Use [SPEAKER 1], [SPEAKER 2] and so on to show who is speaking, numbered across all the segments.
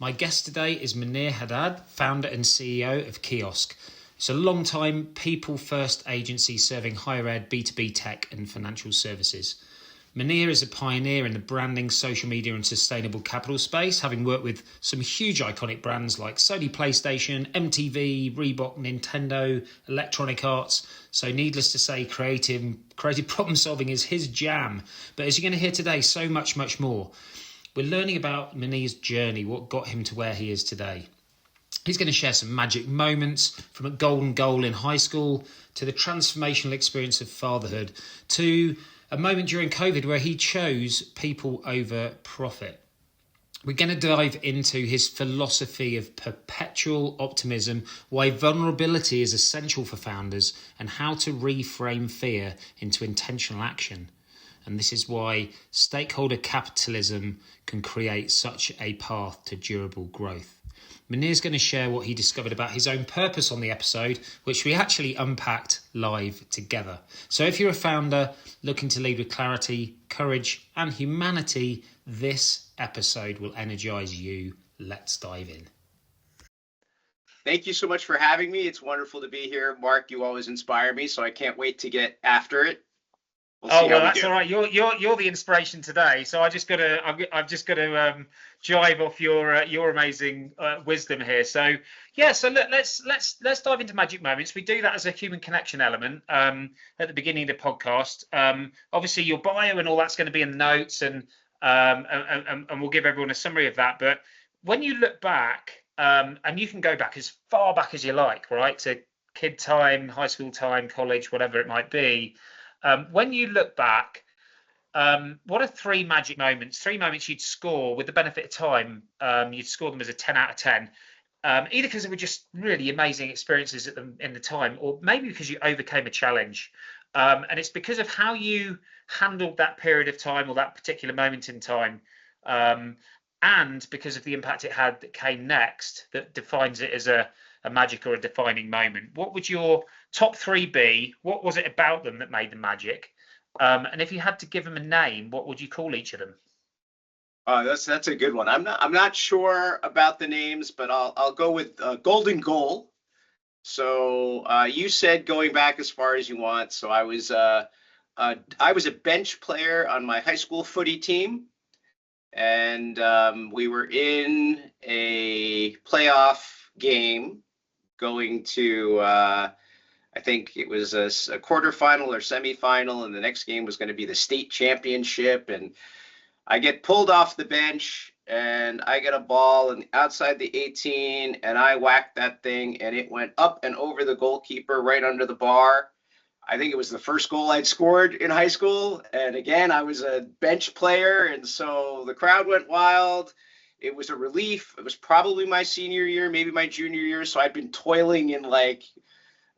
[SPEAKER 1] My guest today is Munir Haddad, founder and CEO of Kiosk. It's a long-time people-first agency serving higher ed, B2B tech and financial services. Munir is a pioneer in the branding, social media and sustainable capital space, having worked with some huge iconic brands like Sony PlayStation, MTV, Reebok, Nintendo, Electronic Arts. So needless to say, creative problem solving is his jam. But as you're going to hear today, so much more. We're learning about Munir's journey, what got him to where he is today. He's going to share some magic moments from a golden goal in high school to the transformational experience of fatherhood to a moment during COVID where he chose people over profit. We're going to dive into his philosophy of perpetual optimism, why vulnerability is essential for founders, and how to reframe fear into intentional action. And this is why stakeholder capitalism can create such a path to durable growth. Munir's going to share what he discovered about his own purpose on the episode, which we actually unpacked live together. So if you're a founder looking to lead with clarity, courage, and humanity, this episode will energize you. Let's dive in.
[SPEAKER 2] Thank you so much for having me. It's wonderful to be here. Mark, you always inspire me, so I can't wait to get after it.
[SPEAKER 1] Well, that's all right. You're the inspiration today, so I've just got to jive off your amazing wisdom here. So look, let's dive into magic moments. We do that as a human connection element at the beginning of the podcast. Obviously, your bio and all that's going to be in the notes, and we'll give everyone a summary of that. But when you look back, and you can go back as far back as you like, right, to kid time, high school time, college, whatever it might be. When you look back, what are three magic moments? Three moments you'd score with the benefit of time. You'd score them as a 10 out of 10, either because they were just really amazing experiences in the time, or maybe because you overcame a challenge. And it's because of how you handled that period of time or that particular moment in time, and because of the impact it had that came next that defines it as a magic or a defining moment. What would your top three be? What was it about them that made them magic? And if you had to give them a name, what would you call each of them?
[SPEAKER 2] That's a good one. I'm not sure about the names, but I'll go with golden goal. So you said going back as far as you want. So I was a bench player on my high school footy team, and we were in a playoff game going to I think it was a quarterfinal or semifinal, and the next game was going to be the state championship. And I get pulled off the bench, and I get a ball and outside the 18, and I whacked that thing, and it went up and over the goalkeeper right under the bar. I think it was the first goal I'd scored in high school. And again, I was a bench player, and so the crowd went wild. It was a relief. It was probably my senior year, maybe my junior year. So I'd been toiling in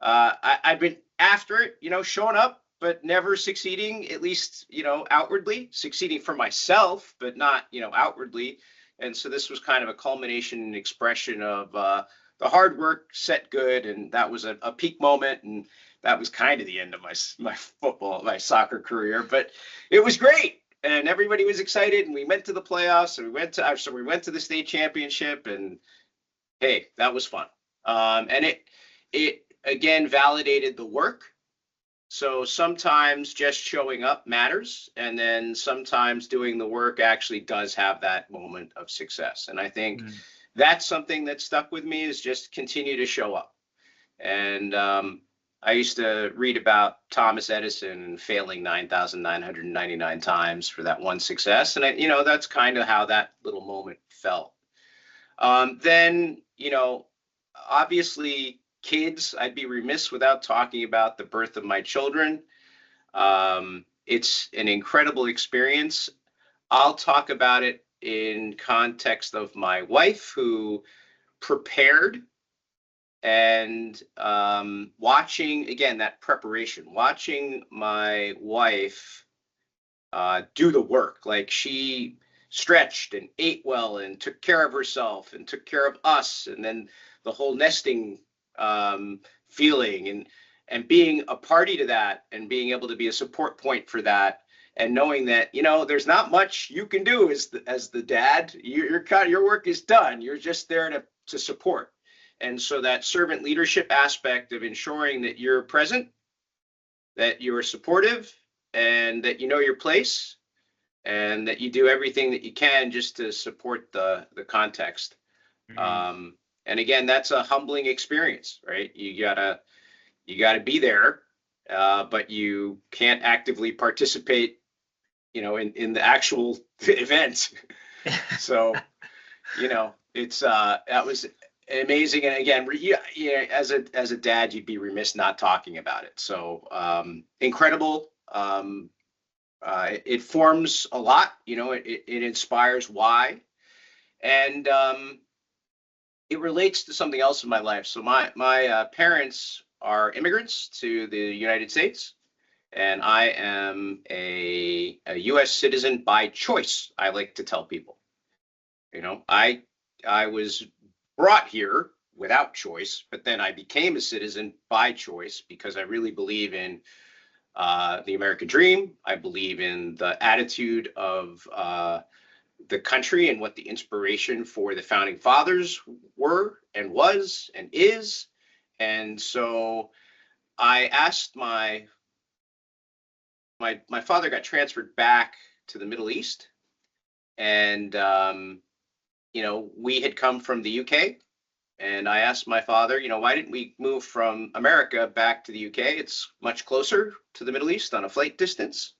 [SPEAKER 2] I'd been after it, showing up, but never succeeding, at least, outwardly, succeeding for myself, but not, outwardly. And so this was kind of a culmination and expression of the hard work set good. And that was a peak moment. And that was kind of the end of my soccer career, but it was great. And everybody was excited, and we went to the playoffs, and we went to the state championship, and hey, that was fun. And it again validated the work. So sometimes just showing up matters, and then sometimes doing the work actually does have that moment of success. And I think that's something that stuck with me, is just continue to show up. And I used to read about Thomas Edison failing 9,999 times for that one success. And, that's kind of how that little moment felt. Then, obviously kids, I'd be remiss without talking about the birth of my children. It's an incredible experience. I'll talk about it in context of my wife, who prepared, and watching, again, that preparation, watching my wife do the work. Like, she stretched and ate well and took care of herself and took care of us, and then the whole nesting feeling, and being a party to that, and being able to be a support point for that, and knowing that, there's not much you can do as the dad. Your work is done. You're just there to support. And so that servant leadership aspect of ensuring that you're present, that you're supportive, and that you know your place, and that you do everything that you can just to support the context. And again, that's a humbling experience, right? You gotta be there, but you can't actively participate, in the actual event. So, it's that was amazing. And again, as a dad, you'd be remiss not talking about it. So incredible. It forms a lot. It inspires why, and it relates to something else in my life. So my parents are immigrants to the United States, and I am a U.S. citizen by choice. I like to tell people, I was brought here without choice, but then I became a citizen by choice because I really believe in the American dream. I believe in the attitude of the country and what the inspiration for the founding fathers were and was and is. And so I asked my father got transferred back to the Middle East, and we had come from the UK, and I asked my father, why didn't we move from America back to the UK? It's much closer to the Middle East on a flight distance.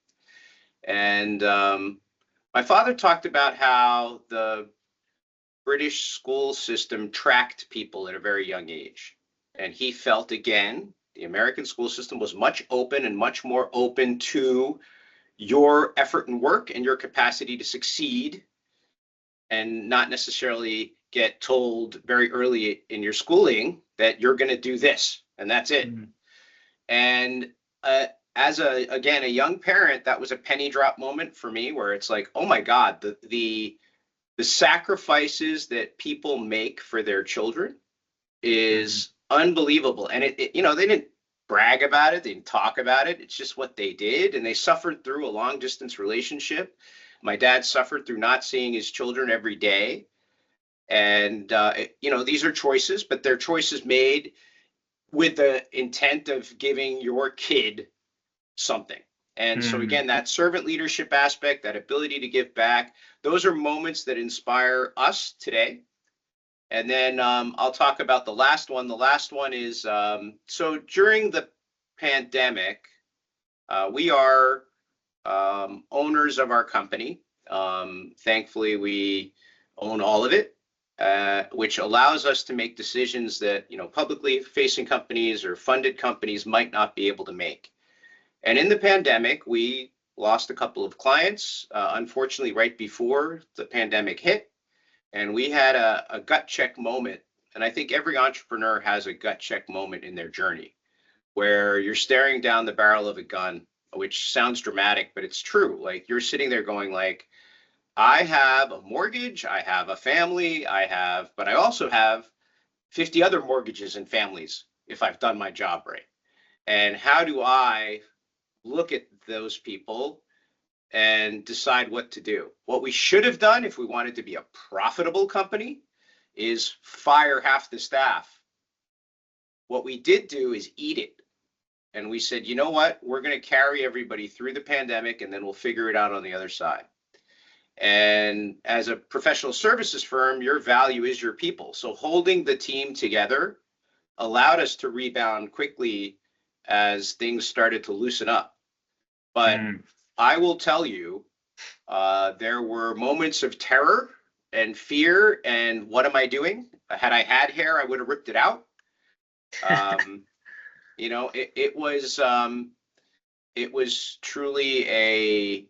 [SPEAKER 2] And my father talked about how the British school system tracked people at a very young age, and he felt, again, the American school system was much more open to your effort and work and your capacity to succeed, and not necessarily get told very early in your schooling that you're going to do this and that's it. Mm-hmm. And as a young parent, that was a penny drop moment for me, where it's like, oh my God, the sacrifices that people make for their children is unbelievable. And it they didn't brag about it, they didn't talk about it. It's just what they did, and they suffered through a long distance relationship. My dad suffered through not seeing his children every day. And, these are choices, but they're choices made with the intent of giving your kid something. And so, again, that servant leadership aspect, that ability to give back, those are moments that inspire us today. And then I'll talk about the last one. The last one is, so during the pandemic, we are owners of our company. Thankfully, we own all of it, which allows us to make decisions that, publicly facing companies or funded companies might not be able to make. And in the pandemic, we lost a couple of clients, unfortunately, right before the pandemic hit. And we had a gut check moment. And I think every entrepreneur has a gut check moment in their journey, where you're staring down the barrel of a gun, which sounds dramatic, but it's true. Like, you're sitting there going like, I have a mortgage, I have a family, but I also have 50 other mortgages and families if I've done my job right. And how do I look at those people and decide what to do? What we should have done if we wanted to be a profitable company is fire half the staff. What we did do is eat it. And we said, you know what, we're going to carry everybody through the pandemic, and then we'll figure it out on the other side. And as a professional services firm, your value is your people. So holding the team together allowed us to rebound quickly as things started to loosen up. But I will tell you, there were moments of terror and fear and what am I doing? Had I had hair, I would have ripped it out. It was truly a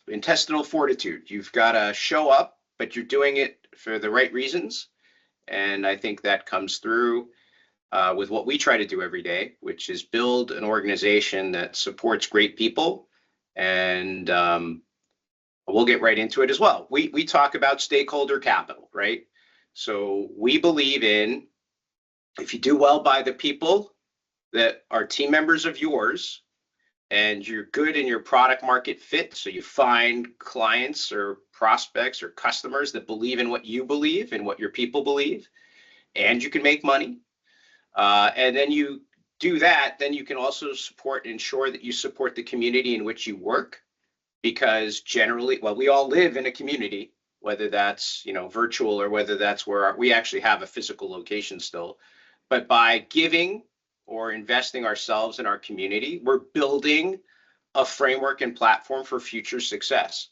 [SPEAKER 2] intestinal fortitude. You've got to show up, but you're doing it for the right reasons. And I think that comes through with what we try to do every day, which is build an organization that supports great people. And we'll get right into it as well. We talk about stakeholder capital, right? So we believe in, if you do well by the people that are team members of yours, and you're good in your product market fit, so you find clients or prospects or customers that believe in what you believe and what your people believe, and you can make money. And then you do that, then you can also support and ensure that you support the community in which you work, because generally, well, we all live in a community, whether that's, virtual or whether that's where we actually have a physical location still. But by giving or investing ourselves in our community, we're building a framework and platform for future success.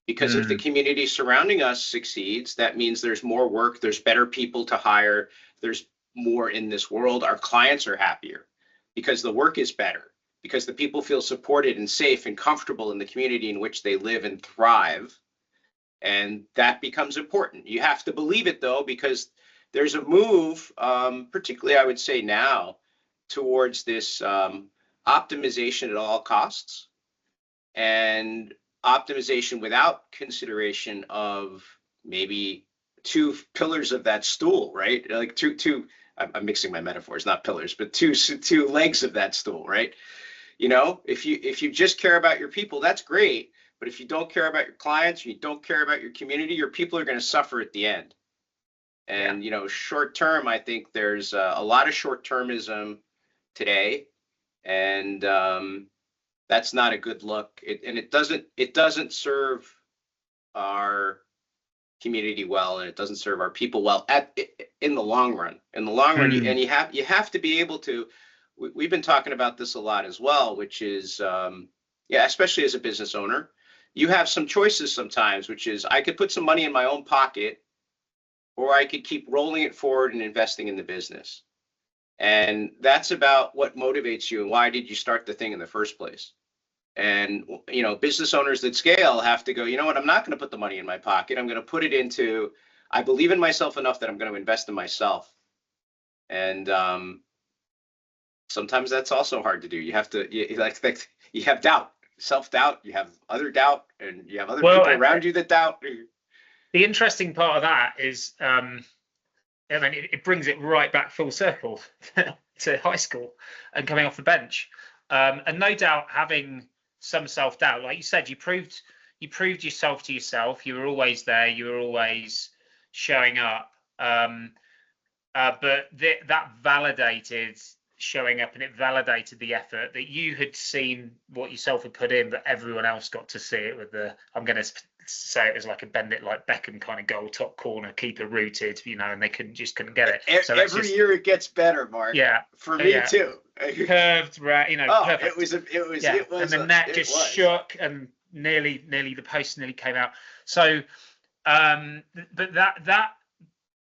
[SPEAKER 2] Because if the community surrounding us succeeds, that means there's more work, there's better people to hire, there's more in this world. Our clients are happier because the work is better, because the people feel supported and safe and comfortable in the community in which they live and thrive. And that becomes important. You have to believe it, though, because there's a move, particularly I would say now, towards this optimization at all costs, and optimization without consideration of maybe two pillars of that stool, right? Like two. I'm mixing my metaphors, not pillars, but two legs of that stool, right? If you just care about your people, that's great. But if you don't care about your clients, you don't care about your community, your people are going to suffer at the end. And short term, I think there's a lot of short termism today, and that's not a good look. It doesn't serve our community well, and it doesn't serve our people well in the long run. In the long run, you have to be able to. We've been talking about this a lot as well, which is especially as a business owner, you have some choices sometimes, which is I could put some money in my own pocket, or I could keep rolling it forward and investing in the business. And that's about what motivates you and why did you start the thing in the first place. And business owners that scale have to go, you know what, I'm not going to put the money in my pocket. I'm going to put it into, I believe in myself enough that I'm going to invest in myself. And sometimes that's also hard to do. You have to, you have doubt, self-doubt, you have other doubt, and you have other people around you that doubt.
[SPEAKER 1] The interesting part of that is, it brings it right back full circle to high school and coming off the bench. And no doubt having some self-doubt, like you said, you proved yourself to yourself. You were always there. You were always showing up. But that validated showing up, and it validated the effort that you had seen what yourself had put in, but everyone else got to see it with I'm going to say it was like a bend it like Beckham kind of goal, top corner, keeper rooted, and they couldn't get it.
[SPEAKER 2] So every year it gets better, Mark.
[SPEAKER 1] Yeah.
[SPEAKER 2] For me too.
[SPEAKER 1] Curved, perfect.
[SPEAKER 2] It was,
[SPEAKER 1] and the net just shook, and nearly the post nearly came out. So, but that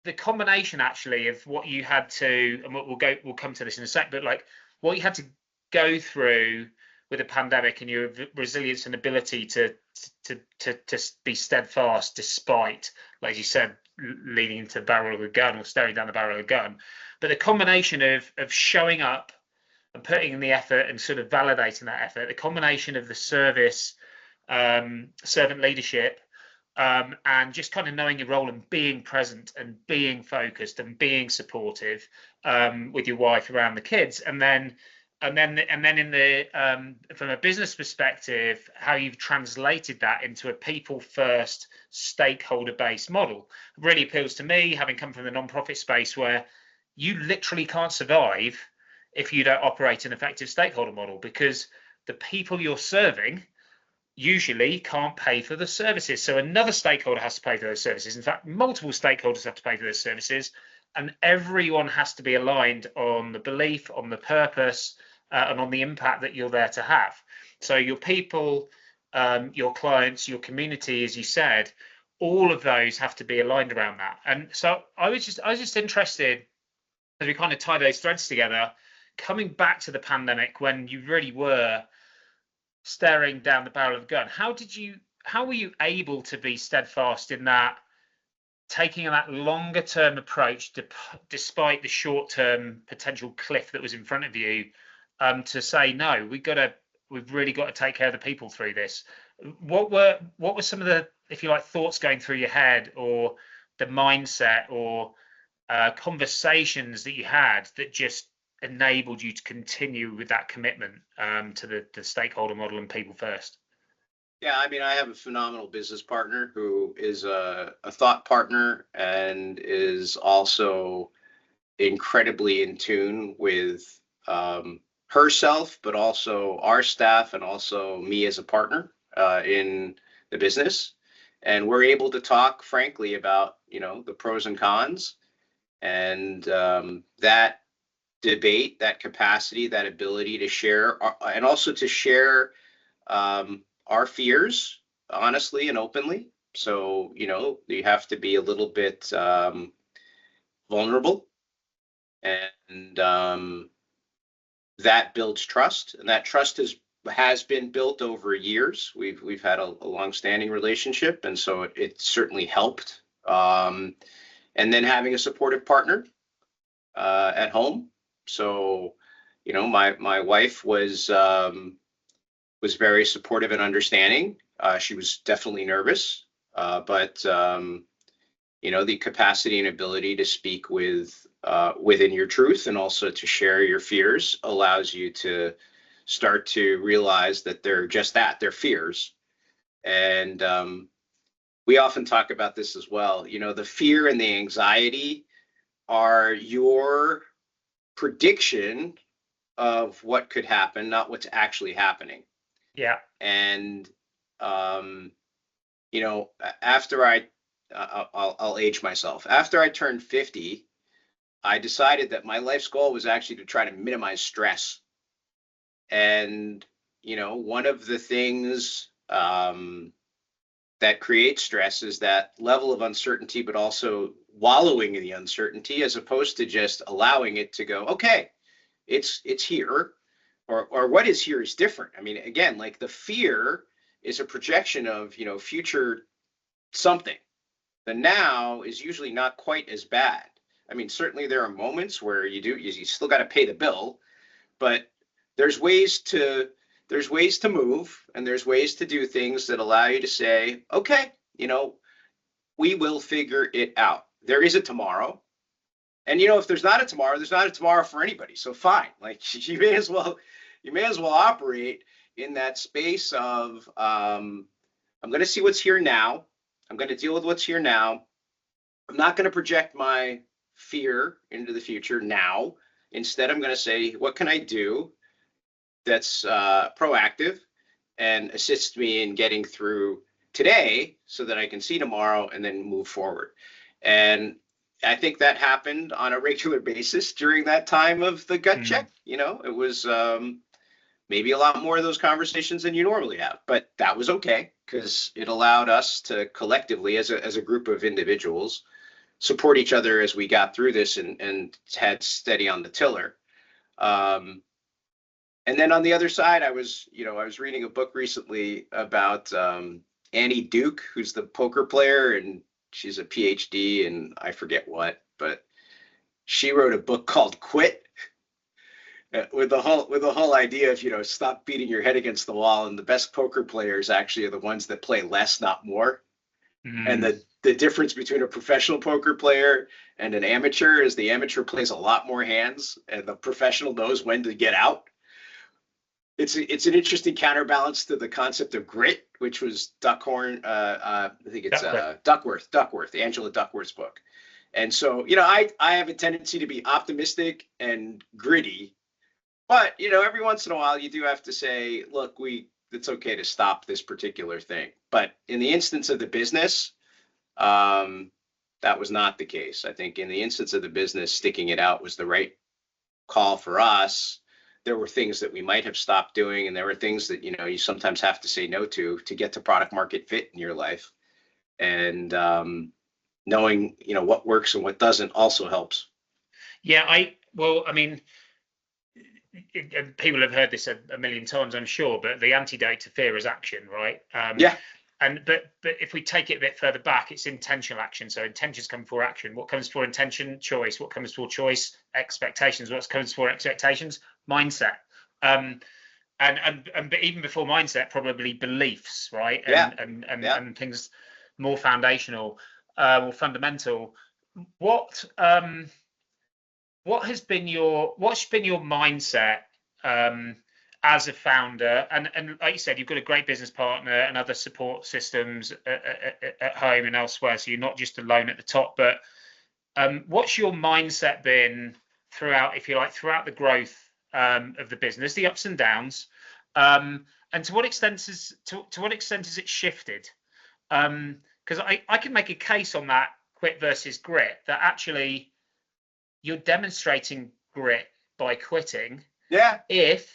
[SPEAKER 1] the combination actually of what you had to, and we'll come to this in a sec, but like what you had to go through with the pandemic and your resilience and ability to be steadfast despite, like you said, leaning into the barrel of a gun or staring down the barrel of a gun. But the combination of showing up and putting in the effort and sort of validating that effort, the combination of the service, servant leadership, and just kind of knowing your role and being present and being focused and being supportive with your wife around the kids, and then in the from a business perspective, how you've translated that into a people first, stakeholder based model really appeals to me, having come from the non-profit space where you literally can't survive if you don't operate an effective stakeholder model, because the people you're serving usually can't pay for the services. So another stakeholder has to pay for those services. In fact, multiple stakeholders have to pay for those services, and everyone has to be aligned on the belief, on the purpose, and on the impact that you're there to have. So your people, your clients, your community, as you said, all of those have to be aligned around that. And so I was just interested, as we kind of tie those threads together, coming back to the pandemic when you really were staring down the barrel of a gun. How were you able to be steadfast in that, taking that longer term approach despite the short term potential cliff that was in front of you, to say, no, we've really got to take care of the people through this? What were some of the, if you like, thoughts going through your head, or the mindset, or conversations that you had that just enabled you to continue with that commitment to the stakeholder model and people first?
[SPEAKER 2] Yeah, I mean, I have a phenomenal business partner who is a thought partner and is also incredibly in tune with herself, but also our staff and also me as a partner in the business. And we're able to talk frankly about, the pros and cons, and that debate, that capacity, that ability to share, and also to share our fears honestly and openly. So, you have to be a little bit vulnerable, and that builds trust, and that trust has been built over years. We've had a long-standing relationship, and so it certainly helped. And then having a supportive partner at home. So, my wife was very supportive and understanding. She was definitely nervous, but the capacity and ability to speak within your truth and also to share your fears allows you to start to realize that they're just that, they're fears. And we often talk about this as well. The fear and the anxiety are your prediction of what could happen, not what's actually happening.
[SPEAKER 1] Yeah.
[SPEAKER 2] And after I'll age myself. After I turned 50, I decided that my life's goal was actually to try to minimize stress. And one of the things that creates stress is that level of uncertainty, but also wallowing in the uncertainty, as opposed to just allowing it to go, okay, it's here, or what is here is different. I mean, again, like the fear is a projection of, future something. The now is usually not quite as bad. I mean, certainly there are moments where you still got to pay the bill, but there's ways to move, and there's ways to do things that allow you to say, okay, we will figure it out. There is a tomorrow. And if there's not a tomorrow, there's not a tomorrow for anybody. So fine. Like you may as well operate in that space of I'm going to see what's here now. I'm going to deal with what's here now. I'm not going to project my fear into the future now. Instead, I'm going to say, what can I do that's proactive and assists me in getting through today so that I can see tomorrow and then move forward. And I think that happened on a regular basis during that time of the gut check. It was maybe a lot more of those conversations than you normally have, but that was okay because it allowed us to collectively, as a group of individuals, support each other as we got through this and had steady on the tiller. And then on the other side, I was reading a book recently about Annie Duke, who's the poker player, and she's a PhD and I forget what, but she wrote a book called Quit, with the whole idea of, stop beating your head against the wall, and the best poker players actually are the ones that play less, not more. And the difference between a professional poker player and an amateur is the amateur plays a lot more hands and the professional knows when to get out. It's an interesting counterbalance to the concept of grit, which was Duckhorn. I think it's Duckworth, Angela Duckworth's book. And so, I have a tendency to be optimistic and gritty, but every once in a while you do have to say, look, it's okay to stop this particular thing. But in the instance of the business, that was not the case. I think in the instance of the business, sticking it out was the right call for us. There were things that we might have stopped doing, and there were things that you sometimes have to say no to get to product market fit in your life. And knowing what works and what doesn't also helps.
[SPEAKER 1] Yeah, people have heard this a million times, I'm sure, but the antidote to fear is action, right?
[SPEAKER 2] Yeah.
[SPEAKER 1] But if we take it a bit further back, it's intentional action. So intentions come before action. What comes before intention? Choice. What comes before choice? Expectations. What comes before expectations? Mindset. But even before mindset, probably beliefs, right? And things more foundational, more fundamental. What what's been your mindset as a founder? And like you said, you've got a great business partner and other support systems at home and elsewhere, so you're not just alone at the top. But what's your mindset been throughout, if you like, throughout the growth of the business, the ups and downs, and to what extent has it shifted? Because I can make a case on that quit versus grit, that actually you're demonstrating grit by quitting
[SPEAKER 2] Yeah.
[SPEAKER 1] if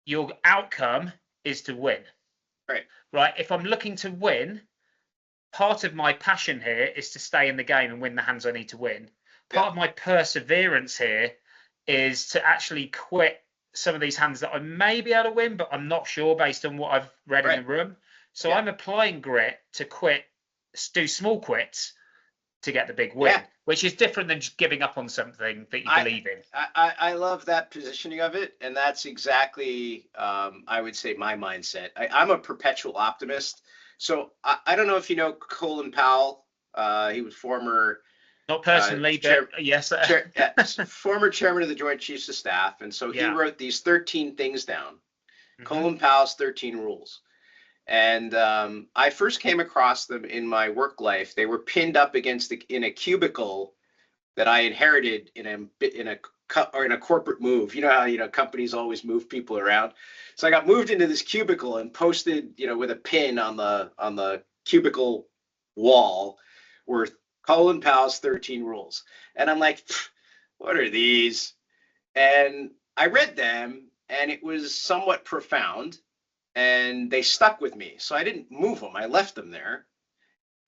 [SPEAKER 1] your outcome is to win. Right. If I'm looking to win, part of my passion here is to stay in the game and win the hands I need to win. Part of my perseverance here is to actually quit some of these hands that I may be able to win, but I'm not sure based on what I've read in the room. So I'm applying grit to quit, do small quits to get the big win, which is different than just giving up on something that you believe in.
[SPEAKER 2] I love that positioning of it. And that's exactly, I would say, my mindset. I'm a perpetual optimist. So I don't know if you know Colin Powell. He was former...
[SPEAKER 1] Not personally, but yes.
[SPEAKER 2] Former chairman of the Joint Chiefs of Staff. And so he wrote these 13 things down. Colin Powell's 13 rules. And I first came across them in my work life. They were pinned up in a cubicle that I inherited in a corporate move. You know how companies always move people around. So I got moved into this cubicle and posted with a pin on the cubicle wall were Colin Powell's 13 rules. And I'm like, what are these? And I read them, and it was somewhat profound. And they stuck with me. So I didn't move them. I left them there.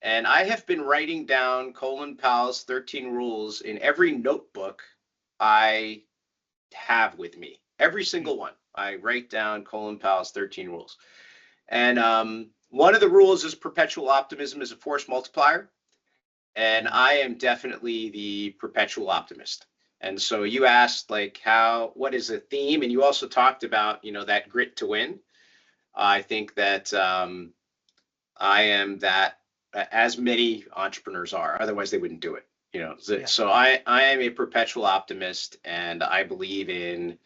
[SPEAKER 2] And I have been writing down Colin Powell's 13 rules in every notebook I have with me. Every single one. I write down Colin Powell's 13 rules. And one of the rules is perpetual optimism is a force multiplier. And I am definitely the perpetual optimist. And so you asked, like, what is a theme? And you also talked about, that grit to win. I think that I am that, as many entrepreneurs are. Otherwise, they wouldn't do it. So I am a perpetual optimist, and I believe in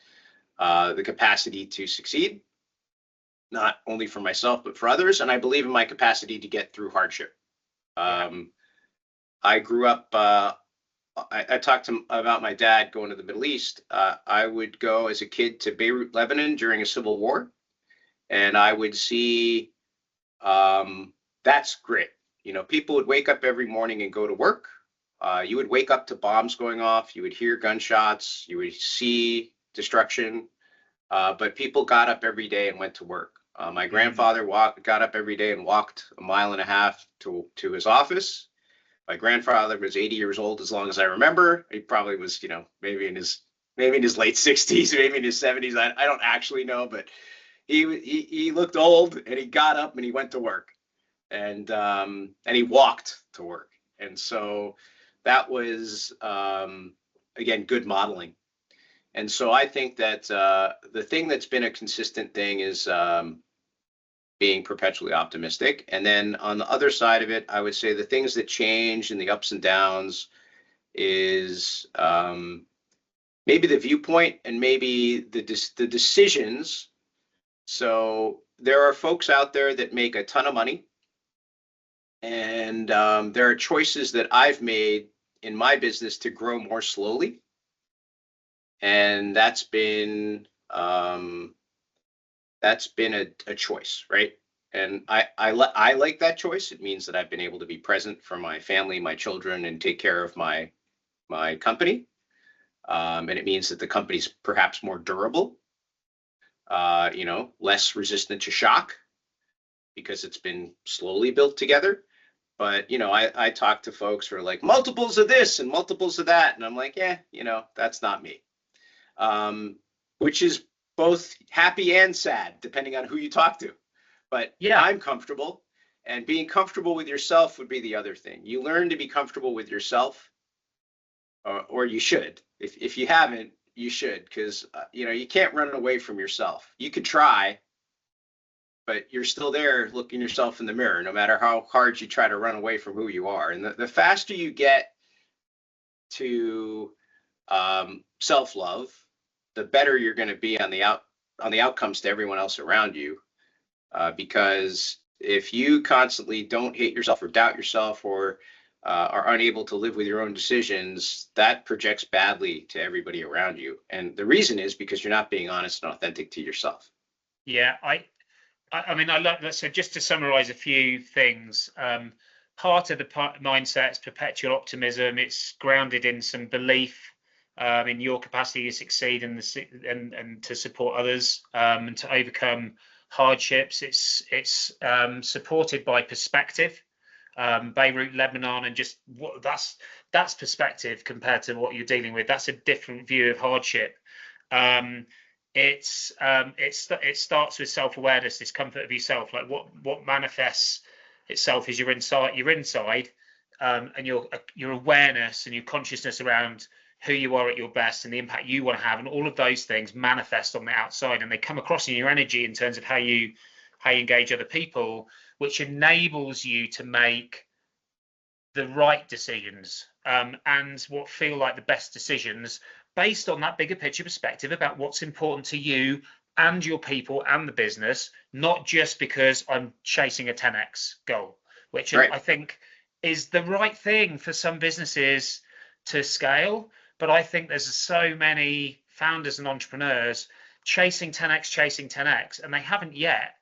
[SPEAKER 2] the capacity to succeed, not only for myself but for others. And I believe in my capacity to get through hardship. I grew up. I talked about my dad going to the Middle East. I would go as a kid to Beirut, Lebanon during a civil war. And I would see that's grit. People would wake up every morning and go to work. You would wake up to bombs going off. You would hear gunshots. You would see destruction. But people got up every day and went to work. My grandfather got up every day and walked 1.5 miles to his office. My grandfather was 80 years old, as long as I remember. He probably was, maybe in his late 60s, maybe in his 70s. I don't actually know, but he looked old, and he got up and he went to work, and he walked to work. And so that was, again, good modeling. And so I think that the thing that's been a consistent thing is being perpetually optimistic. And then on the other side of it, I would say the things that change and the ups and downs is maybe the viewpoint and maybe the decisions. So there are folks out there that make a ton of money, and there are choices that I've made in my business to grow more slowly, and that's been a choice, right? And I like that choice. It means that I've been able to be present for my family, my children, and take care of my company, and it means that the company's perhaps more durable. Less resistant to shock because it's been slowly built together. But, I talk to folks who are like multiples of this and multiples of that. And I'm like, that's not me. Which is both happy and sad, depending on who you talk to. But I'm comfortable, and being comfortable with yourself would be the other thing. You learn to be comfortable with yourself, or you should. If you haven't, you should, because you can't run away from yourself. You could try, but you're still there looking yourself in the mirror, no matter how hard you try to run away from who you are. And the faster you get to self-love, the better you're going to be on the outcomes to everyone else around you. Because if you constantly don't hate yourself or doubt yourself or are unable to live with your own decisions, that projects badly to everybody around you. And the reason is because you're not being honest and authentic to yourself.
[SPEAKER 1] Yeah, I mean, I love that. So just to summarize a few things, part of the mindset is perpetual optimism. It's grounded in some belief in your capacity to succeed and to support others and to overcome hardships. It's supported by perspective. Beirut, Lebanon, and just that's perspective compared to what you're dealing with. That's a different view of hardship. It starts with self-awareness, this comfort of yourself. Like what manifests itself is your inside, and your awareness and your consciousness around who you are at your best and the impact you want to have, and all of those things manifest on the outside, and they come across in your energy in terms of how you engage other people, which enables you to make the right decisions and what feel like the best decisions based on that bigger picture perspective about what's important to you and your people and the business, not just because I'm chasing a 10x goal, which right. I think is the right thing for some businesses to scale. But I think there's so many founders and entrepreneurs chasing 10x, and they haven't yet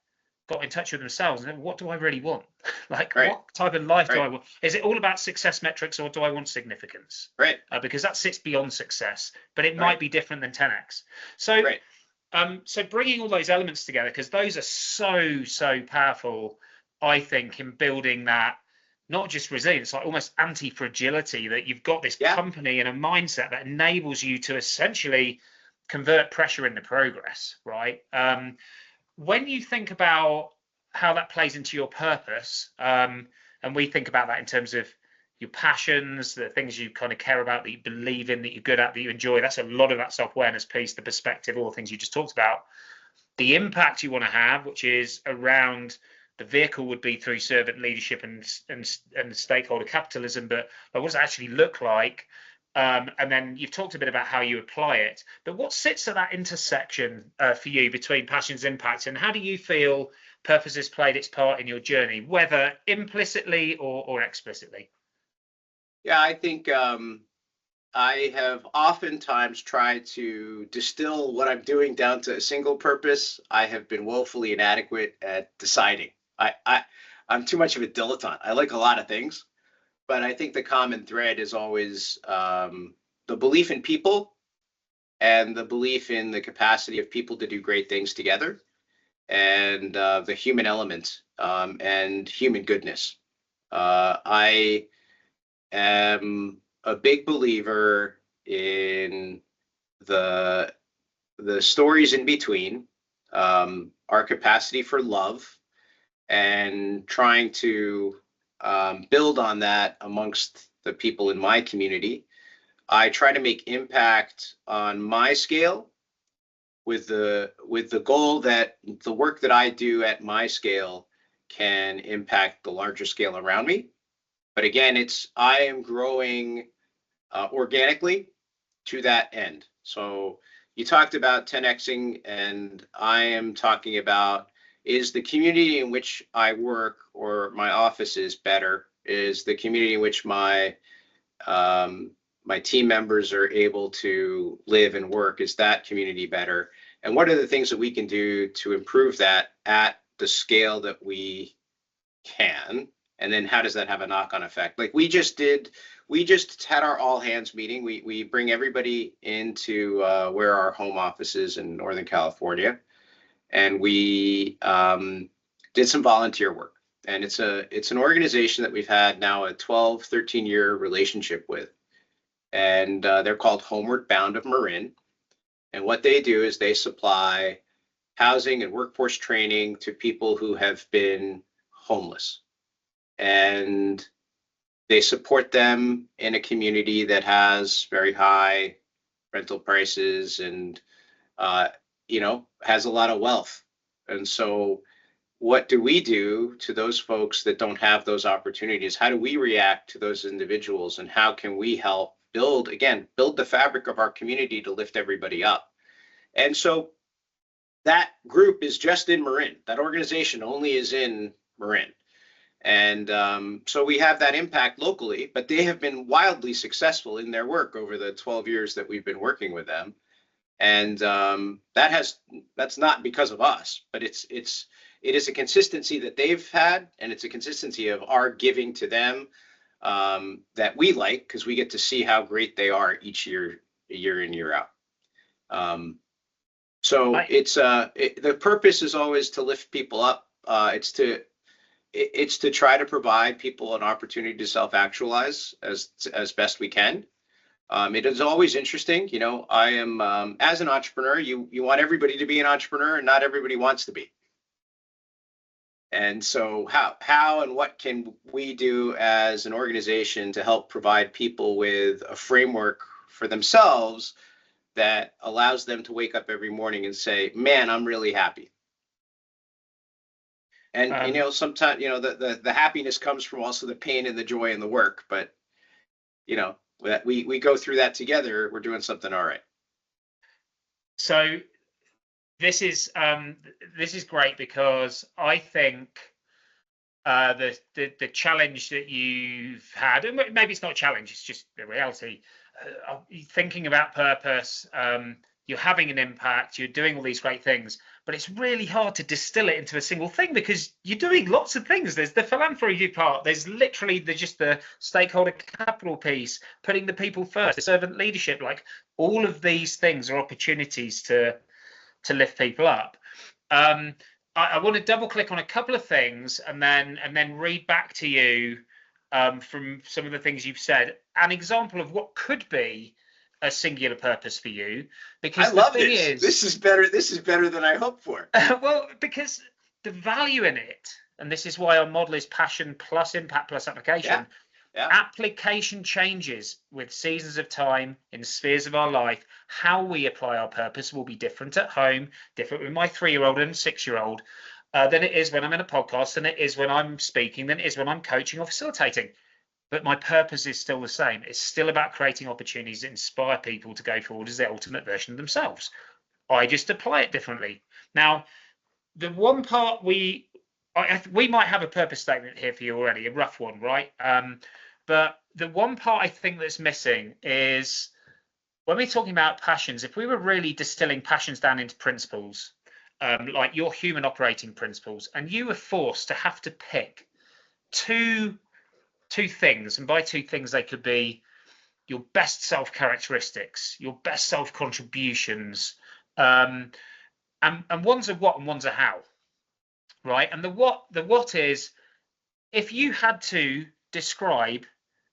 [SPEAKER 1] got in touch with themselves and what do I really want? Like, right. What type of life do I want? Is it all about success metrics, or do I want significance?
[SPEAKER 2] Right.
[SPEAKER 1] Because that sits beyond success, but it might be different than 10x. So, so bringing all those elements together, because those are so powerful, I think, in building that not just resilience, like almost anti-fragility, that you've got this company and a mindset that enables you to essentially convert pressure into progress, right? When you think about how that plays into your purpose, and we think about that in terms of your passions, the things you kind of care about, that you believe in, that you're good at, that you enjoy, that's a lot of that self-awareness piece, the perspective, all the things you just talked about. The impact you want to have, which is around the vehicle, would be through servant leadership and stakeholder capitalism, but what does it actually look like? And then you've talked a bit about how you apply it, but what sits at that intersection for you between passions and impact, and how do you feel purpose has played its part in your journey, whether implicitly or explicitly?
[SPEAKER 2] Yeah, I think I have oftentimes tried to distill what I'm doing down to a single purpose. I have been woefully inadequate at deciding. I'm too much of a dilettante. I like a lot of things. But I think the common thread is always the belief in people and the belief in the capacity of people to do great things together, and the human element and human goodness. I am a big believer in the stories in between, our capacity for love, and trying to build on that amongst the people in my community. I try to make impact on my scale with the goal that the work that I do at my scale can impact the larger scale around me. But again, I am growing organically to that end. So you talked about 10xing, and I am talking about, is the community in which I work or my office is better? Is the community in which my team members are able to live and work, is that community better? And what are the things that we can do to improve that at the scale that we can? And then how does that have a knock-on effect? Like we just had our all hands meeting. We bring everybody into where our home office is in Northern California. And we did some volunteer work, and it's an organization that we've had now a 13-year relationship with, and they're called Homeward Bound of Marin. And what they do is they supply housing and workforce training to people who have been homeless, and they support them in a community that has very high rental prices and has a lot of wealth. And so what do we do to those folks that don't have those opportunities? How do we react to those individuals, and how can we help build the fabric of our community to lift everybody up. And so that group is just in Marin. That organization only is in Marin. And so we have that impact locally, but they have been wildly successful in their work over the 12 years that we've been working with them. And that's not because of us, but it is a consistency that they've had, and it's a consistency of our giving to them that we like, because we get to see how great they are each year in, year out. So the purpose is always to lift people up. It's to try to provide people an opportunity to self-actualize as best we can. It is always interesting, I am as an entrepreneur, you want everybody to be an entrepreneur, and not everybody wants to be. And so how and what can we do as an organization to help provide people with a framework for themselves that allows them to wake up every morning and say, man, I'm really happy. And sometimes the happiness comes from also the pain and the joy and the work, but that we go through that together, we're doing something all right.
[SPEAKER 1] So this is great, because I think the challenge that you've had, and maybe it's not a challenge, it's just the reality, thinking about purpose, you're having an impact, you're doing all these great things, but it's really hard to distill it into a single thing, because you're doing lots of things. There's the philanthropy part, there's literally just the stakeholder capital piece, putting the people first, the servant leadership, like all of these things are opportunities to lift people up. I want to double click on a couple of things and then read back to you from some of the things you've said, an example of what could be a singular purpose for you, because
[SPEAKER 2] I love this. This is better than I hoped for.
[SPEAKER 1] Well, because the value in it, and this is why our model is passion plus impact plus application. Yeah. Application changes with seasons of time in spheres of our life. How we apply our purpose will be different at home, different with my 3-year-old and 6-year-old than it is when I'm in a podcast, than it is when I'm speaking, than it is when I'm coaching or facilitating. But my purpose is still the same. It's still about creating opportunities that inspire people to go forward as their ultimate version of themselves. I just apply it differently. Now, the one part we might have a purpose statement here for you already, a rough one, right? But the one part I think that's missing is when we're talking about passions, if we were really distilling passions down into principles, like your human operating principles, and you were forced to have to pick two things, and by two things they could be your best self characteristics, your best self contributions, and one's a what and one's a how, right? And the what is, if you had to describe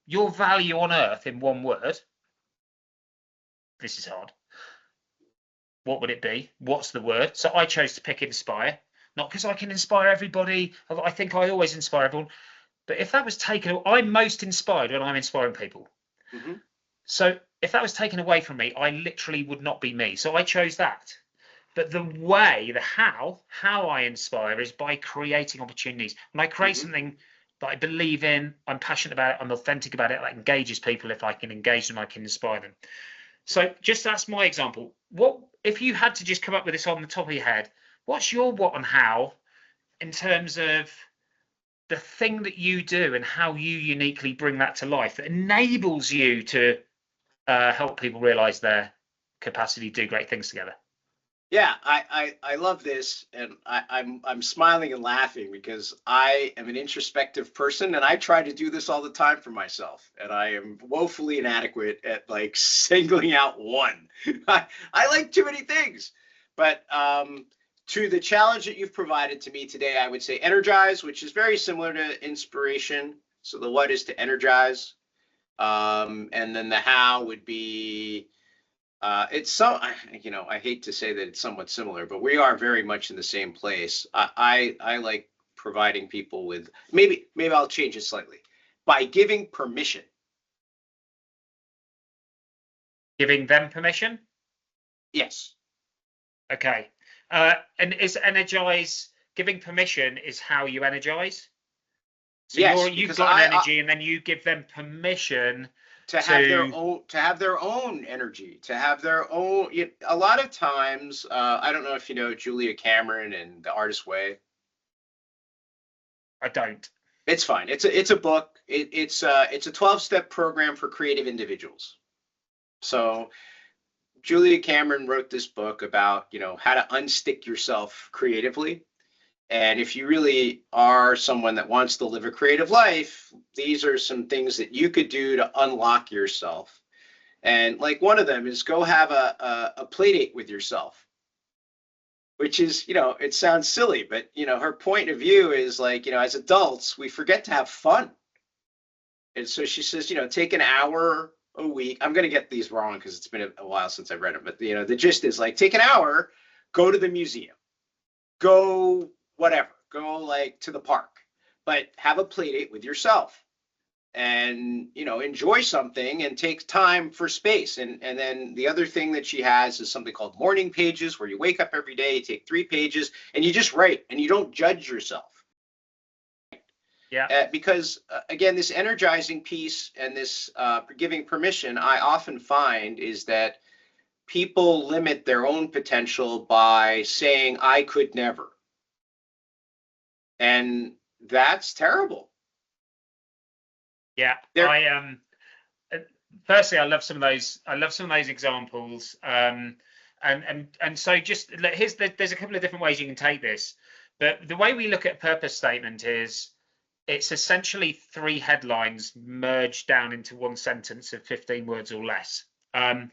[SPEAKER 1] your value on earth in one word, this is hard, what would it be? What's the word? So I chose to pick inspire, not because I can inspire everybody, I think I always inspire everyone, but if that was taken, I'm most inspired when I'm inspiring people. Mm-hmm. So if that was taken away from me, I literally would not be me. So I chose that. But the way, the how I inspire is by creating opportunities. When I create something that I believe in, I'm passionate about it, I'm authentic about it, that engages people. If I can engage them, I can inspire them. So just that's my example. What if you had to just come up with this on the top of your head? What's your what and how in terms of the thing that you do and how you uniquely bring that to life that enables you to help people realize their capacity to do great things together?
[SPEAKER 2] Yeah, I love this, and I'm smiling and laughing because I am an introspective person, and I try to do this all the time for myself, and I am woefully inadequate at like singling out one. I like too many things, but to the challenge that you've provided to me today, I would say energize, which is very similar to inspiration. So the what is to energize, and then the how would be. It's I hate to say that it's somewhat similar, but we are very much in the same place. I like providing people with, maybe I'll change it slightly, by giving permission.
[SPEAKER 1] Giving them permission?
[SPEAKER 2] Yes.
[SPEAKER 1] Okay. And is energize, giving permission is how you energize? So
[SPEAKER 2] yes,
[SPEAKER 1] you've got an energy and then you give them permission
[SPEAKER 2] to have their own energy, to have their own. A lot of times, I don't know if you know Julia Cameron and The Artist's Way.
[SPEAKER 1] I don't.
[SPEAKER 2] It's fine. It's a book. It's a 12-step program for creative individuals. So Julia Cameron wrote this book about, how to unstick yourself creatively. And if you really are someone that wants to live a creative life, these are some things that you could do to unlock yourself. And like one of them is go have a play date with yourself, which is, it sounds silly, but, her point of view is like, as adults, we forget to have fun. And so she says, take an hour a week. I'm going to get these wrong because it's been a while since I've read them. But, the gist is like, take an hour, go to the museum, go whatever, go like to the park, but have a play date with yourself and, enjoy something and take time for space. And then the other thing that she has is something called morning pages, where you wake up every day, you take 3 pages and you just write and you don't judge yourself.
[SPEAKER 1] Yeah.
[SPEAKER 2] Because again, this energizing piece and this giving permission, I often find is that people limit their own potential by saying, I could never. And that's terrible.
[SPEAKER 1] Yeah. Firstly, I love some of those. Examples. And so just there's a couple of different ways you can take this. But the way we look at a purpose statement is, it's essentially 3 headlines merged down into one sentence of 15 words or less. And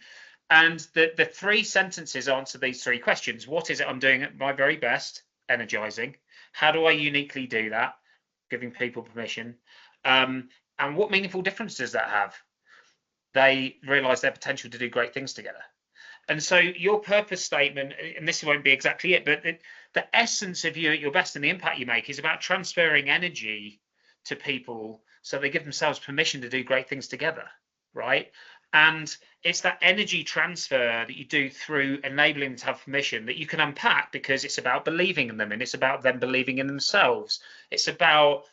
[SPEAKER 1] the 3 sentences answer these 3 questions. What is it I'm doing at my very best? Energizing. How do I uniquely do that? Giving people permission. And what meaningful difference does that have? They realize their potential to do great things together. And so your purpose statement, and this won't be exactly it, but the essence of you at your best and the impact you make is about transferring energy to people so they give themselves permission to do great things together, right? And it's that energy transfer that you do through enabling them to have permission that you can unpack, because it's about believing in them, and it's about them believing in themselves. It's about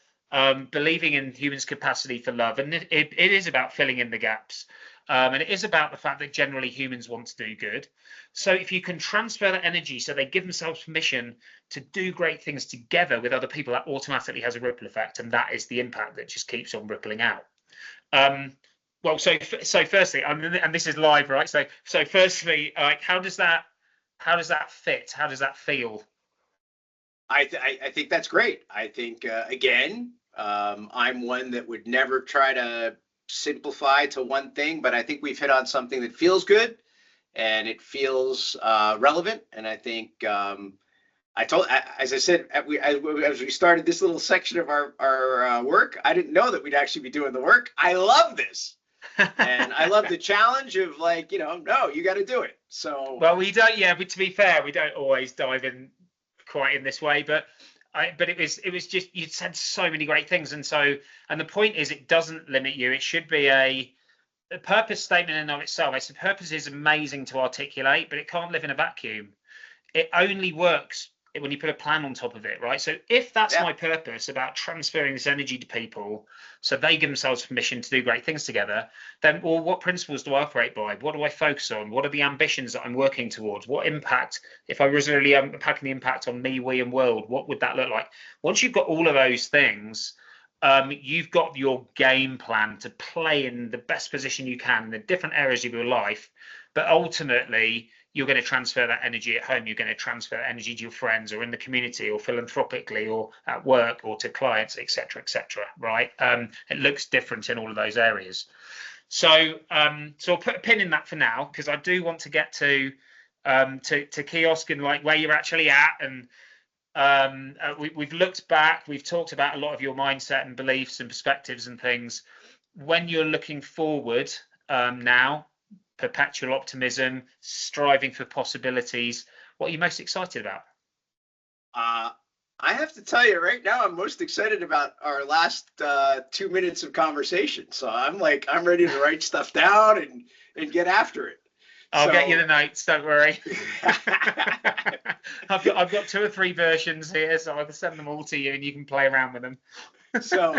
[SPEAKER 1] believing in humans' capacity for love, and it is about filling in the gaps. And it is about the fact that generally humans want to do good. So if you can transfer that energy so they give themselves permission to do great things together with other people, that automatically has a ripple effect, and that is the impact that just keeps on rippling out. Well, so firstly, and this is live, right? So firstly, how does that fit? How does that feel?
[SPEAKER 2] I think that's great. I think again, I'm one that would never try to simplify to one thing, but I think we've hit on something that feels good and it feels relevant. And I think as I said, as we started this little section of our work, I didn't know that we'd actually be doing the work. I love this. And I love the challenge of like, no, you got to do it. So,
[SPEAKER 1] well, we don't. Yeah, but to be fair, we don't always dive in quite in this way, but it was just, you'd said so many great things, and the point is, it doesn't limit you. It should be a purpose statement in and of itself. Its purpose is amazing to articulate, but it can't live in a vacuum. It only works when you put a plan on top of it, right? So if that's my purpose, about transferring this energy to people so they give themselves permission to do great things together, then, well, what principles do I operate by? What do I focus on? What are the ambitions that I'm working towards? What impact, if I was really unpacking the impact on me, we, and world, what would that look like? Once you've got all of those things, you've got your game plan to play in the best position you can in the different areas of your life. But ultimately, you're going to transfer that energy at home. You're going to transfer energy to your friends, or in the community, or philanthropically, or at work, or to clients, etc., right? It looks different in all of those areas. So I'll put a pin in that for now, because I do want to get to Kiosk and like where you're actually at. And we've looked back. We've talked about a lot of your mindset and beliefs and perspectives and things. When you're looking forward now, perpetual optimism, striving for possibilities, what are you most excited about?
[SPEAKER 2] I have to tell you right now, I'm most excited about our last 2 minutes of conversation. So I'm ready to write stuff down and get after it.
[SPEAKER 1] I'll get you the notes, don't worry. I've got 2 or 3 versions here, so I can send them all to you and you can play around with them.
[SPEAKER 2] So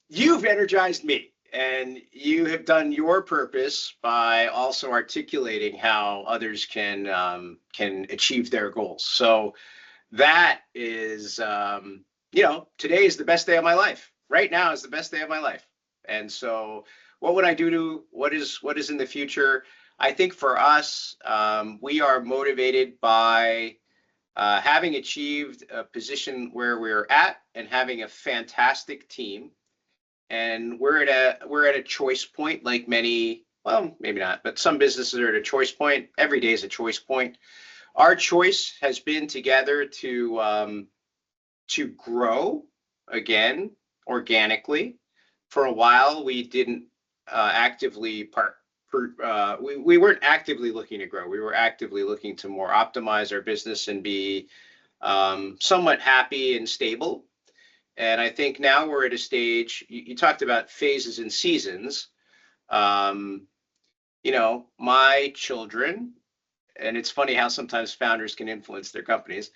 [SPEAKER 2] you've energized me, and you have done your purpose by also articulating how others can achieve their goals. So that is, today is the best day of my life. Right now is the best day of my life. And so, what would I do to what is in the future? I think for us, we are motivated by having achieved a position where we're at and having a fantastic team. And we're at a choice point, like many, well, maybe not, but some businesses are at a choice point. Every day is a choice point. Our choice has been together to grow again organically. For a while, we didn't actively we weren't actively looking to grow. We were actively looking to more optimize our business and be somewhat happy and stable. And I think now we're at a stage, you talked about phases and seasons. My children, and it's funny how sometimes founders can influence their companies.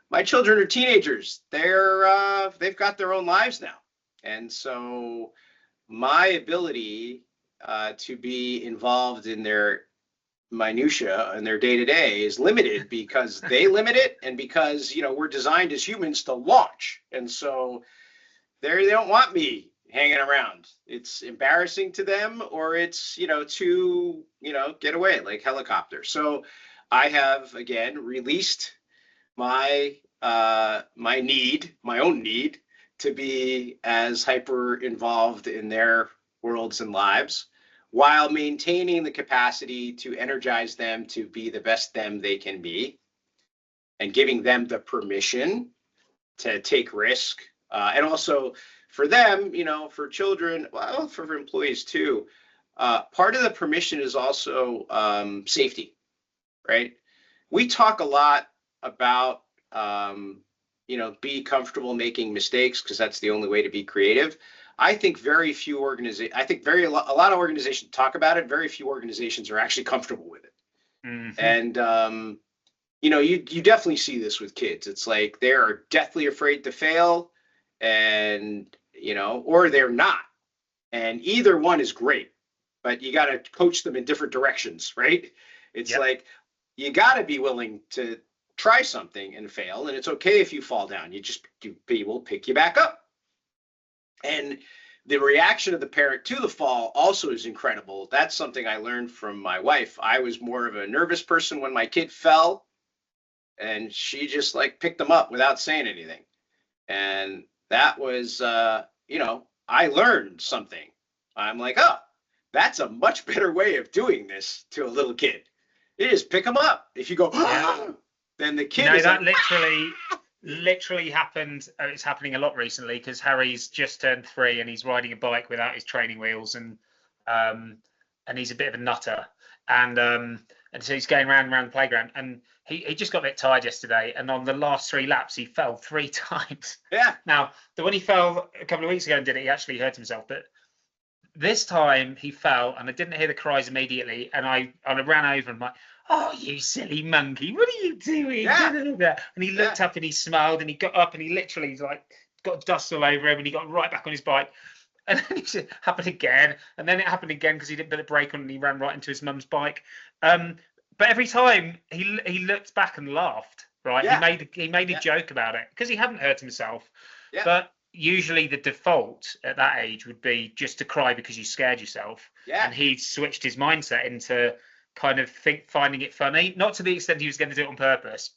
[SPEAKER 2] My children are teenagers. They've got their own lives now. And so my ability to be involved in their minutia and their day-to-day is limited because they limit it, and because we're designed as humans to launch, and so they don't want me hanging around. It's embarrassing to them, or it's to get away like helicopter. So I have again released my own need to be as hyper involved in their worlds and lives, while maintaining the capacity to energize them to be the best them they can be, and giving them the permission to take risk. And also for them, for children, well, for employees too, part of the permission is also safety, right? We talk a lot about, be comfortable making mistakes because that's the only way to be creative. I think very few organizations, a lot of organizations talk about it. Very few organizations are actually comfortable with it. Mm-hmm. And, you definitely see this with kids. It's like they are deathly afraid to fail, and, or they're not. And either one is great, but you got to coach them in different directions, right? It's like, you got to be willing to try something and fail, and it's okay if you fall down. People will pick you back up. And the reaction of the parent to the fall also is incredible. That's something I learned from my wife. I was more of a nervous person when my kid fell, and she just picked them up without saying anything. And that was, I learned something. I'm like, oh, that's a much better way of doing this to a little kid. You just pick them up. If you go, then the kid is
[SPEAKER 1] that literally happened. It's happening a lot recently because Harry's just turned 3 and he's riding a bike without his training wheels, and he's a bit of a nutter, and so he's going around the playground, and he just got a bit tired yesterday, and on the last 3 laps he fell 3 times.
[SPEAKER 2] Yeah.
[SPEAKER 1] Now, when he fell a couple of weeks ago and did it, he actually hurt himself, but this time he fell, and I didn't hear the cries immediately, and I ran over and I'm like, oh, you silly monkey, what are you doing?
[SPEAKER 2] Yeah.
[SPEAKER 1] And he looked up and he smiled, and he got up and he literally got dust all over him, and he got right back on his bike. And then it happened again, and then it happened again because he didn't put a brake on and he ran right into his mum's bike. But every time he looked back and laughed, right? Yeah. He made a joke about it because he hadn't hurt himself. Yeah. But usually the default at that age would be just to cry because you scared yourself. Yeah. And he switched his mindset into kind of finding it funny, not to the extent he was going to do it on purpose.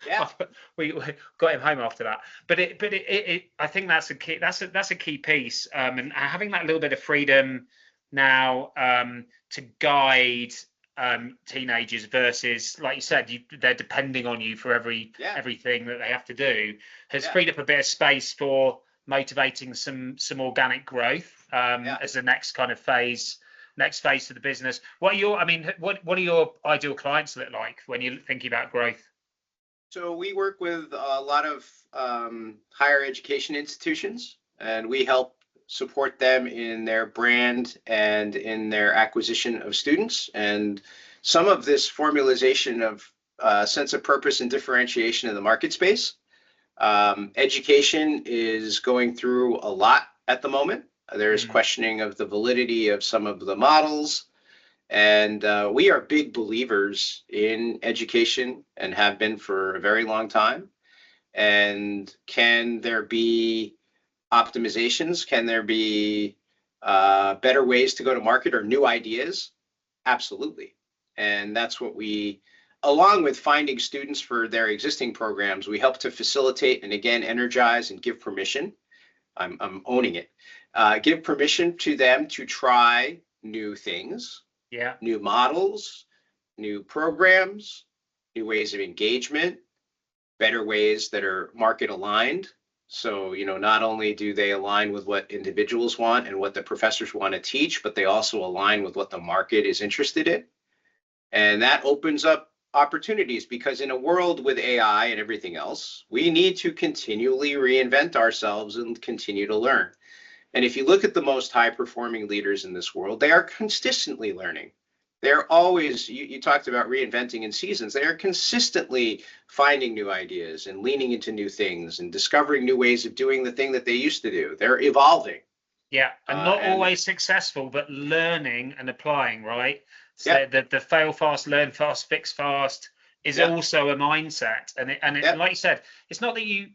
[SPEAKER 1] Yeah, we got him home after that. But I think that's a key. That's a key piece. And having that little bit of freedom now to guide teenagers versus, like you said, they're depending on you for everything that they have to do, has freed up a bit of space for motivating some organic growth as the next kind of phase. Next phase to the business. What are your ideal clients look like when you're thinking about growth?
[SPEAKER 2] So we work with a lot of higher education institutions, and we help support them in their brand and in their acquisition of students. And some of this formalization of sense of purpose and differentiation in the market space. Education is going through a lot at the moment. There's questioning of the validity of some of the models. And we are big believers in education and have been for a very long time. And can there be optimizations? Can there be better ways to go to market or new ideas? Absolutely. And that's what we, along with finding students for their existing programs, we help to facilitate and again, energize and give permission. I'm owning it. Give permission to them to try new things, new models, new programs, new ways of engagement, better ways that are market aligned. So, not only do they align with what individuals want and what the professors want to teach, but they also align with what the market is interested in. And that opens up opportunities, because in a world with AI and everything else, we need to continually reinvent ourselves and continue to learn. And if you look at the most high performing leaders in this world, they are consistently learning. They're always, you talked about reinventing in seasons, they are consistently finding new ideas and leaning into new things and discovering new ways of doing the thing that they used to do. They're evolving.
[SPEAKER 1] Yeah, and not always successful, but learning and applying, right? So
[SPEAKER 2] yeah.
[SPEAKER 1] the fail fast, learn fast, fix fast is also a mindset. And it like you said, it's not that you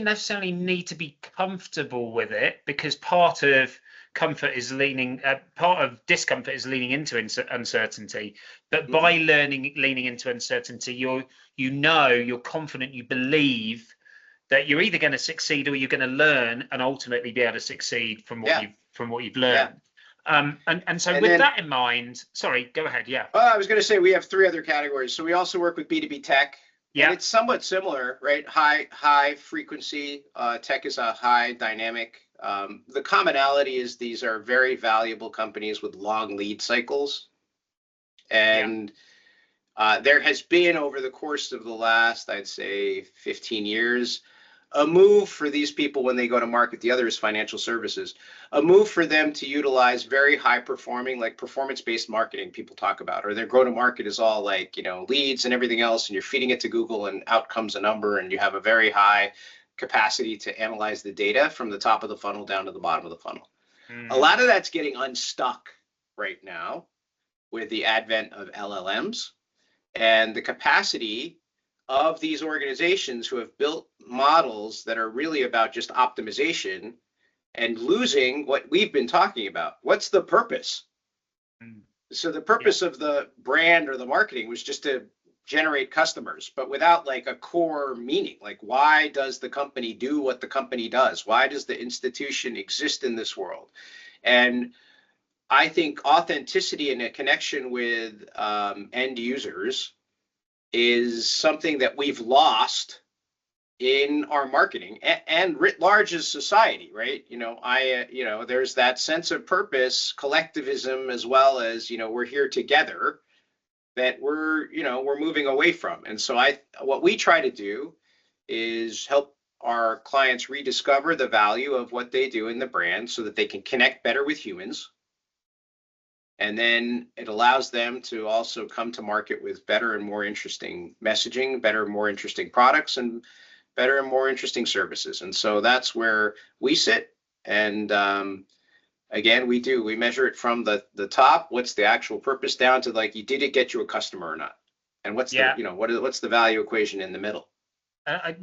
[SPEAKER 1] necessarily need to be comfortable with it, because part of comfort is part of discomfort is leaning into uncertainty. But by leaning into uncertainty, you're confident, you believe that you're either going to succeed or you're going to learn and ultimately be able to succeed from what you've learned. So with that in mind, sorry, go ahead. Yeah.
[SPEAKER 2] Well, I was going to say we have 3 other categories. So we also work with B2B tech. Yeah. And it's somewhat similar, right? High frequency. Tech is a high dynamic. The commonality is these are very valuable companies with long lead cycles. And there has been, over the course of the last, I'd say 15 years, a move for these people when they go to market. The other is financial services. A move for them to utilize very high performing, like performance-based marketing people talk about, or their go-to-market is all like, leads and everything else, and you're feeding it to Google and out comes a number, and you have a very high capacity to analyze the data from the top of the funnel down to the bottom of the funnel. A lot of that's getting unstuck right now with the advent of LLMs and the capacity of these organizations who have built models that are really about just optimization and losing what we've been talking about. What's the purpose? So the purpose of the brand or the marketing was just to generate customers, but without like a core meaning. Like, why does the company do what the company does? Why does the institution exist in this world? And I think authenticity and a connection with end users is something that we've lost in our marketing and writ large as society, right? There's that sense of purpose, collectivism, as well as, we're here together, that we're moving away from. And so what we try to do is help our clients rediscover the value of what they do in the brand so that they can connect better with humans. And then it allows them to also come to market with better and more interesting messaging, better and more interesting products, and better and more interesting services. And so that's where we sit. And again, we measure it from the top. What's the actual purpose, down to like, did it get you a customer or not? And what's what's the value equation in the middle?
[SPEAKER 1] I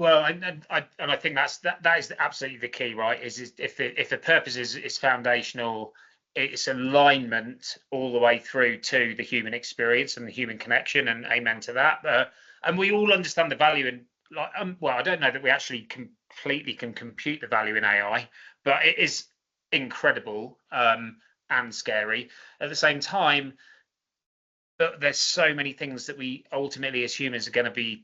[SPEAKER 1] think that is absolutely the key, right? Is if the purpose is foundational, it's alignment all the way through to the human experience and the human connection, and amen to that. And we all understand the value in, I don't know that we actually completely can compute the value in AI, but it is incredible and scary at the same time. But there's so many things that we ultimately as humans are going to be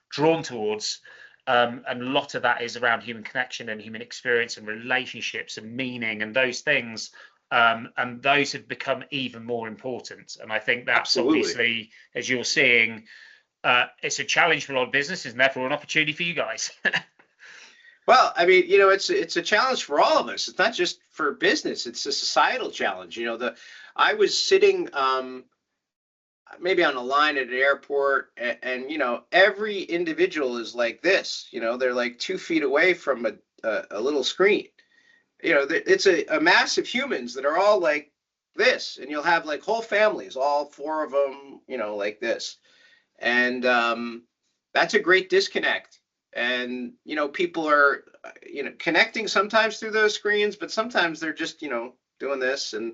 [SPEAKER 1] drawn towards. And a lot of that is around human connection and human experience and relationships and meaning and those things. And those have become even more important. And I think that's obviously, as you're seeing, it's a challenge for a lot of businesses and therefore an opportunity for you guys.
[SPEAKER 2] Well, I mean, it's a challenge for all of us. It's not just for business. It's a societal challenge. I was sitting maybe on a line at an airport, and every individual is like this. They're like 2 feet away from a little screen. It's a mass of humans that are all like this, and you'll have like whole families, all four of them, like this. And that's a great disconnect. And people are connecting sometimes through those screens, but sometimes they're just doing this. And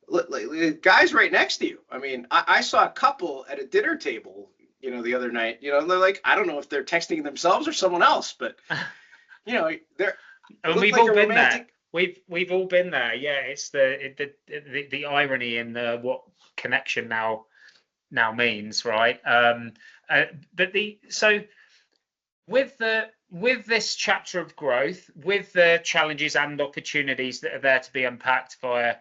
[SPEAKER 2] the guy's right next to you. I mean, I saw a couple at a dinner table the other night, and they're like, I don't know if they're texting themselves or someone else, but they're
[SPEAKER 3] and we've
[SPEAKER 2] like
[SPEAKER 3] all been
[SPEAKER 2] romantic...
[SPEAKER 3] there. We've all been there. Yeah, it's the irony in what connection now means, right? So with this chapter of growth, with the challenges and opportunities that are there to be unpacked via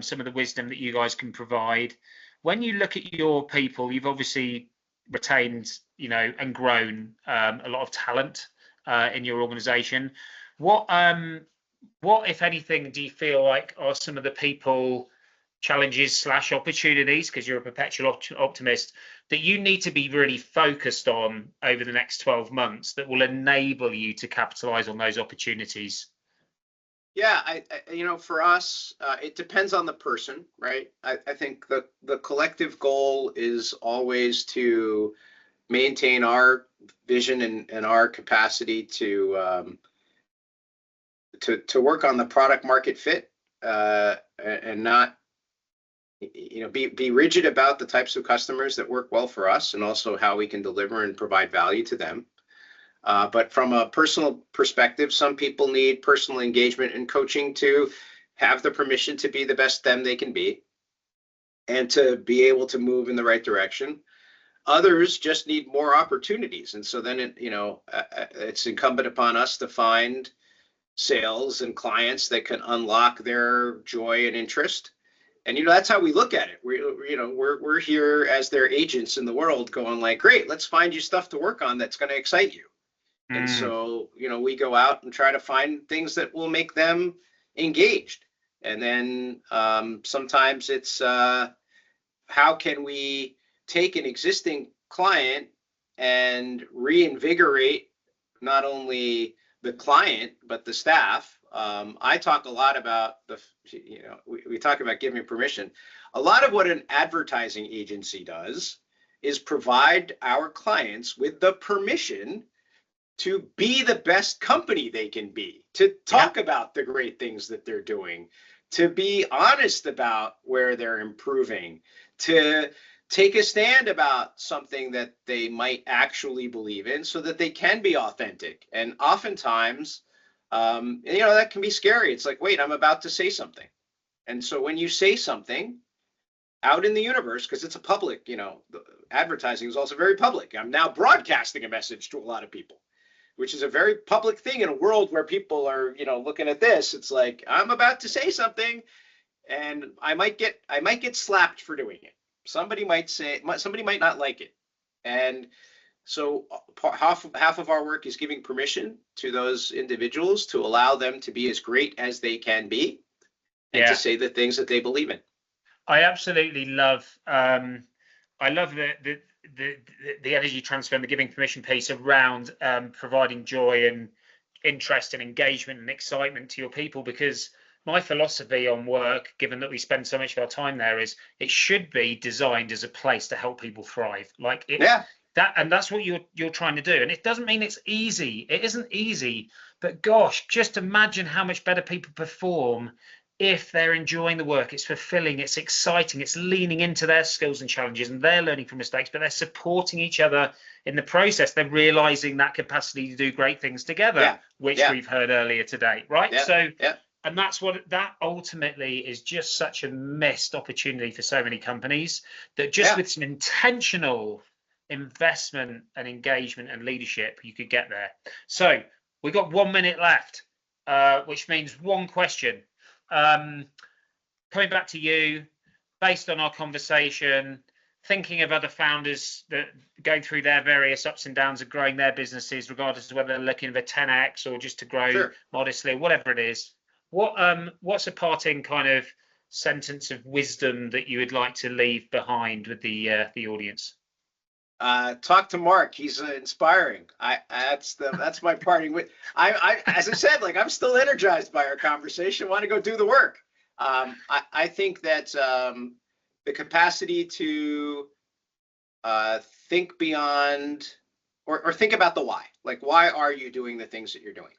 [SPEAKER 3] some of the wisdom that you guys can provide, when you look at your people, you've obviously retained, and grown a lot of talent in your organization. What, if anything, do you feel like are some of the people challenges / opportunities, because you're a perpetual optimist, that you need to be really focused on over the next 12 months that will enable you to capitalize on those opportunities?
[SPEAKER 2] Yeah, for us, it depends on the person, right? I think the collective goal is always to maintain our vision and our capacity to work on the product market fit, and not be rigid about the types of customers that work well for us, and also how we can deliver and provide value to them. But from a personal perspective, some people need personal engagement and coaching to have the permission to be the best them they can be, and to be able to move in the right direction. Others just need more opportunities, and so then it's incumbent upon us to find sales and clients that can unlock their joy and interest. And that's how we look at it. We're here as their agents in the world, going like, great, let's find you stuff to work on that's going to excite you. And so we go out and try to find things that will make them engaged. And then sometimes it's how can we take an existing client and reinvigorate not only the client but the staff. I talk a lot about we talk about giving permission. A lot of what an advertising agency does is provide our clients with the permission to be the best company they can be, to talk about the great things that they're doing, to be honest about where they're improving, to take a stand about something that they might actually believe in, so that they can be authentic. And oftentimes, that can be scary. It's like, wait, I'm about to say something. And so when you say something out in the universe, because it's a public, advertising is also very public. I'm now broadcasting a message to a lot of people, which is a very public thing in a world where people are, looking at this. It's like, I'm about to say something, and I might get slapped for doing it. Somebody might not like it. And so half of our work is giving permission to those individuals to allow them to be as great as they can be, and to say the things that they believe in.
[SPEAKER 3] I absolutely love the energy transfer and the giving permission piece around providing joy and interest and engagement and excitement to your people, because my philosophy on work, given that we spend so much of our time there, is it should be designed as a place to help people thrive. That's what you're trying to do. And it doesn't mean it's easy. It isn't easy, but gosh, just imagine how much better people perform if they're enjoying the work. It's fulfilling, it's exciting, it's leaning into their skills and challenges, and they're learning from mistakes, but they're supporting each other in the process. They're realizing that capacity to do great things together, which we've heard earlier today, right? And that ultimately is just such a missed opportunity for so many companies, that just with some intentional investment and engagement and leadership, you could get there. So we've got 1 minute left, which means one question. Coming back to you, based on our conversation, thinking of other founders that go through their various ups and downs of growing their businesses, regardless of whether they're looking for 10x or just to grow modestly, whatever it is, what's a parting kind of sentence of wisdom that you would like to leave behind with the audience?
[SPEAKER 2] Talk to Mark. He's inspiring. That's my parting with. As I said, like I'm still energized by our conversation. Want to go do the work. I think that the capacity to think beyond or think about the why. Like, why are you doing the things that you're doing?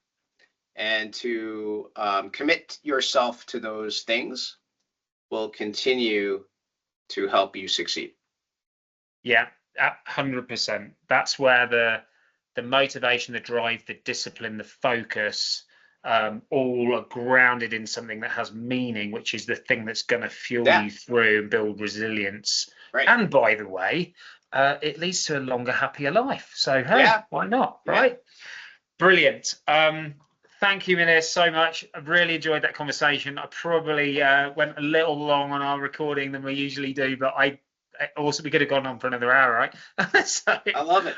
[SPEAKER 2] And to commit yourself to those things will continue to help you succeed.
[SPEAKER 3] Yeah, 100%. That's where the motivation, the drive, the discipline, the focus, all are grounded in something that has meaning, which is the thing that's going to fuel you through and build resilience.
[SPEAKER 2] Right.
[SPEAKER 3] And by the way, it leads to a longer, happier life. So hey, why not? Right? Brilliant. Thank you, Munir, so much. I really enjoyed that conversation. I probably went a little long on our recording than we usually do, but also we could have gone on for another hour, right? So,
[SPEAKER 2] I love it.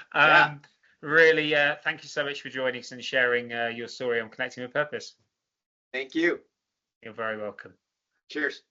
[SPEAKER 3] Really, thank you so much for joining us and sharing your story on Connecting with Purpose.
[SPEAKER 2] Thank you.
[SPEAKER 3] You're very welcome.
[SPEAKER 2] Cheers.